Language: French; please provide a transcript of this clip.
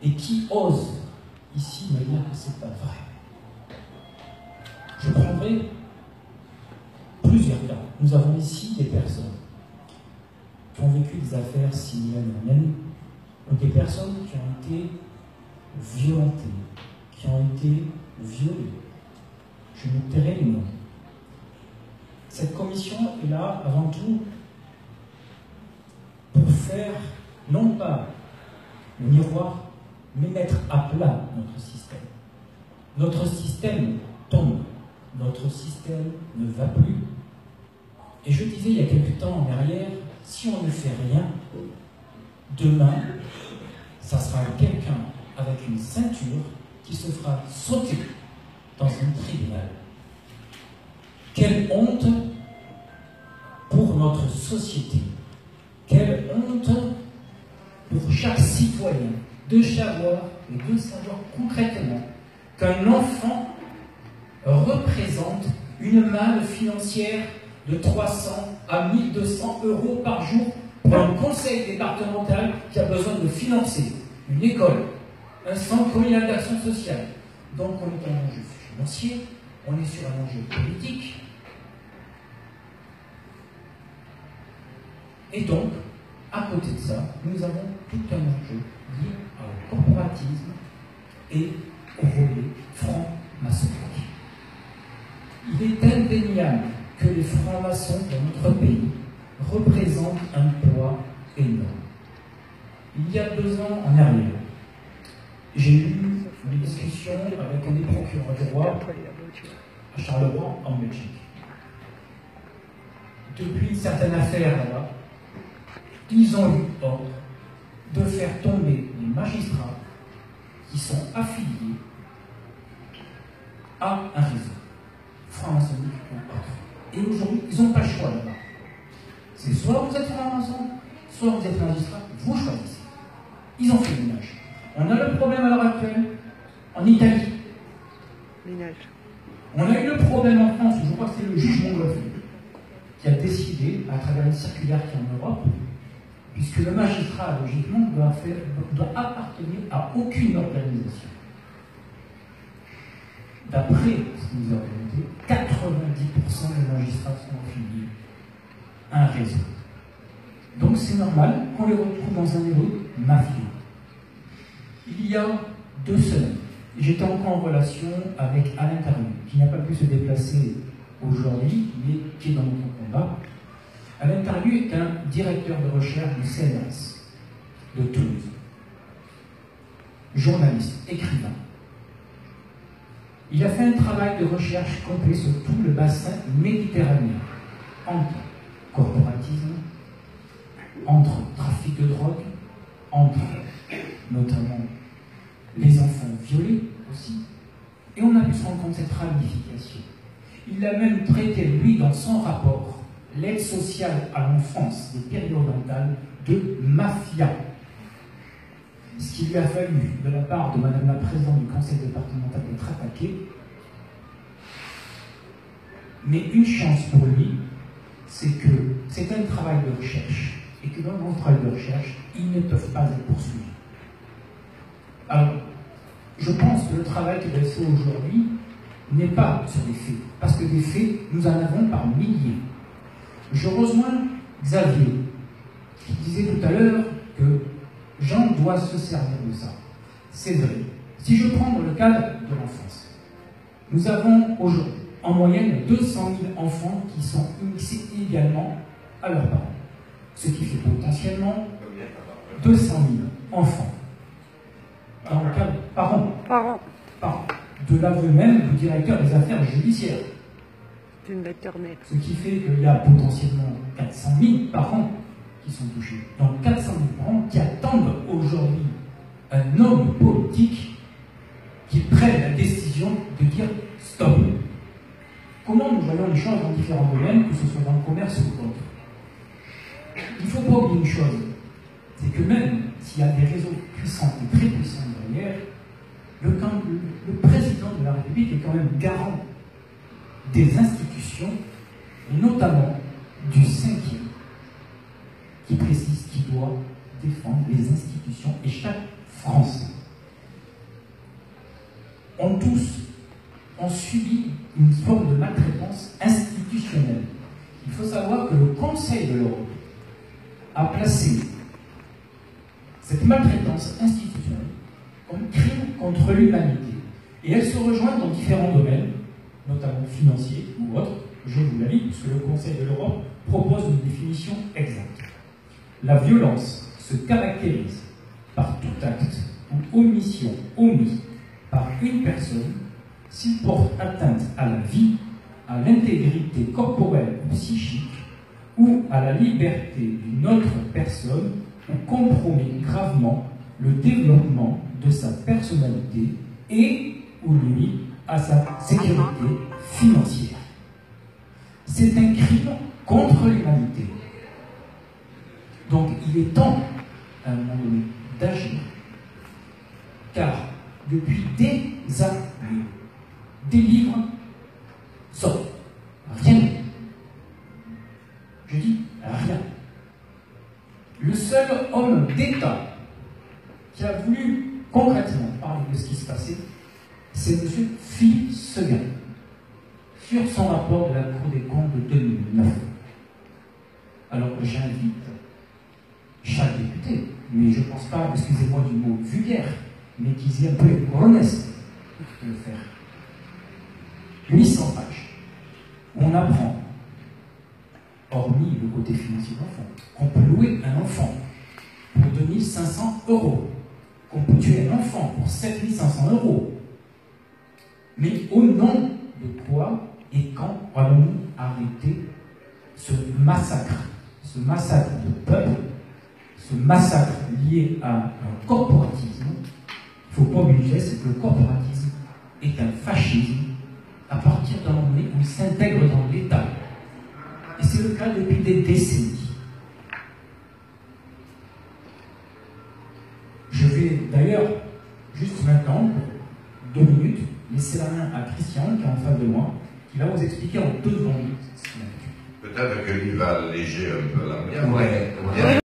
et qui ose ici me dire que ce n'est pas vrai. Je prendrai plusieurs cas. Nous avons ici des personnes qui ont vécu des affaires similaires aux miennes, donc des personnes qui ont été violentées, qui ont été violées. Je me tairai les noms. Cette commission est là avant tout pour faire, non pas le miroir, mais mettre à plat notre système. Notre système tombe, notre système ne va plus. Et je disais il y a quelque temps en arrière, si on ne fait rien, demain, ça sera quelqu'un avec une ceinture qui se fera sauter dans un tribunal. Quelle honte pour notre société. Quelle honte pour chaque citoyen de savoir concrètement qu'un enfant représente une manne financière de 300 à 1200 euros par jour pour un conseil départemental qui a besoin de financer une école, un centre communal d'action sociale. Donc on est un enjeu financier, on est sur un enjeu politique. Et donc, à côté de ça, nous avons tout un enjeu lié au corporatisme et au volet franc-maçonnique. Il est indéniable que les francs-maçons dans notre pays représentent un poids énorme. Il y a 2 ans en arrière, j'ai eu une discussion avec un des procureurs du roi à Charleroi, en Belgique. Depuis une certaine affaire là-bas, ils ont eu ordre de faire tomber les magistrats qui sont affiliés à un réseau franc-maçonnique ou autre. Et aujourd'hui, ils n'ont pas le choix là-bas. C'est soit vous êtes franc-maçon, soit vous êtes magistrat, vous choisissez. Ils ont fait le ménage. On a le problème à l'heure actuelle en Italie. Ménage. On a eu le problème en France, je crois que c'est le juge Montgolfier qui a décidé, à travers une circulaire qui est en Europe, puisque le magistrat, logiquement, doit appartenir à aucune organisation. D'après ce que nous avons noté, 90% des magistrats sont affiliés à un réseau. Donc c'est normal qu'on les retrouve dans un réseau mafieux. Il y a 2 semaines, j'étais encore en relation avec Alain Tarlu, qui n'a pas pu se déplacer aujourd'hui, mais qui est dans notre combat. Alain Tarlu est un directeur de recherche du CNRS de Toulouse, journaliste, écrivain. Il a fait un travail de recherche complet sur tout le bassin méditerranéen, entre corporatisme, entre trafic de drogue, entre notamment les enfants violés aussi, et on a pu se rendre compte de cette ramification. Il a même traité, lui, dans son rapport, l'aide sociale à l'enfance des Pyrénées-Orientales de mafia. Ce qui lui a fallu, de la part de Madame la Présidente du Conseil départemental, d'être attaqué. Mais une chance pour lui, c'est que c'est un travail de recherche, et que dans leur travail de recherche, ils ne peuvent pas être poursuivis. Alors, je pense que le travail qui doit être fait aujourd'hui n'est pas sur des faits, parce que des faits, nous en avons par milliers. Je rejoins Xavier, qui disait tout à l'heure que Jean doit se servir de ça. C'est vrai. Si je prends dans le cadre de l'enfance, nous avons aujourd'hui en moyenne 200 000 enfants qui sont initiés illégalement à leurs parents. Ce qui fait potentiellement 200 000 enfants. Dans le cadre, par an. De l'aveu même du directeur des affaires judiciaires. C'est une lecture nette. Ce qui fait qu'il y a potentiellement 400 000 par an qui sont touchés. Donc 400 000 parents qui attendent aujourd'hui un homme politique qui prenne la décision de dire stop. Comment nous voyons les choses dans différents domaines, que ce soit dans le commerce ou autre. Il ne faut pas oublier une chose, c'est que même s'il y a des réseaux puissants et très puissants derrière, le président de la République est quand même garant des institutions, et notamment du 5e, qui précise qu'il doit défendre les institutions et chaque Français. tous ont subi une forme de maltraitance institutionnelle. Il faut savoir que le Conseil de l'Europe a placé cette maltraitance institutionnelle comme crime contre l'humanité. Et elle se rejoint dans différents domaines, notamment financiers ou autres. Je vous la lis, puisque le Conseil de l'Europe propose une définition exacte. La violence se caractérise par tout acte ou omission omis par une personne s'il porte atteinte à la vie, à l'intégrité corporelle ou psychique, ou à la liberté d'une autre personne, ou compromet gravement le développement de sa personnalité et ou nuit à sa sécurité financière. C'est un crime contre l'humanité. Donc il est temps, à un moment donné, d'agir, car depuis des années, des livres sortent. Rien. Je dis rien. Le seul homme d'État qui a voulu concrètement parler de ce qui se passait, c'est M. Philippe Seguin, sur son rapport de la Cour des comptes de 2009. Alors j'invite chaque député, mais je ne pense pas, excusez-moi du mot vulgaire, mais qu'ils aient un peu les couronnesses de le faire. 800 pages, où on apprend, hormis le côté financier de l'enfant, qu'on peut louer un enfant pour 2500 €, qu'on peut tuer un enfant pour 7500 €. Mais au nom de quoi et quand allons-nous arrêter ce massacre de peuple, ce massacre lié à un corporatisme? Il ne faut pas oublier, c'est que le corporatisme est un fascisme à partir d'un moment donné où il s'intègre dans l'État. Et c'est le cas depuis des décennies. Je vais d'ailleurs, juste maintenant, pour 2 minutes, laisser la main à Christian, qui est en face de moi, qui va vous expliquer en 2 secondes ce qu'il a vécu. Peut-être que lui va alléger un peu la mienne. Ouais.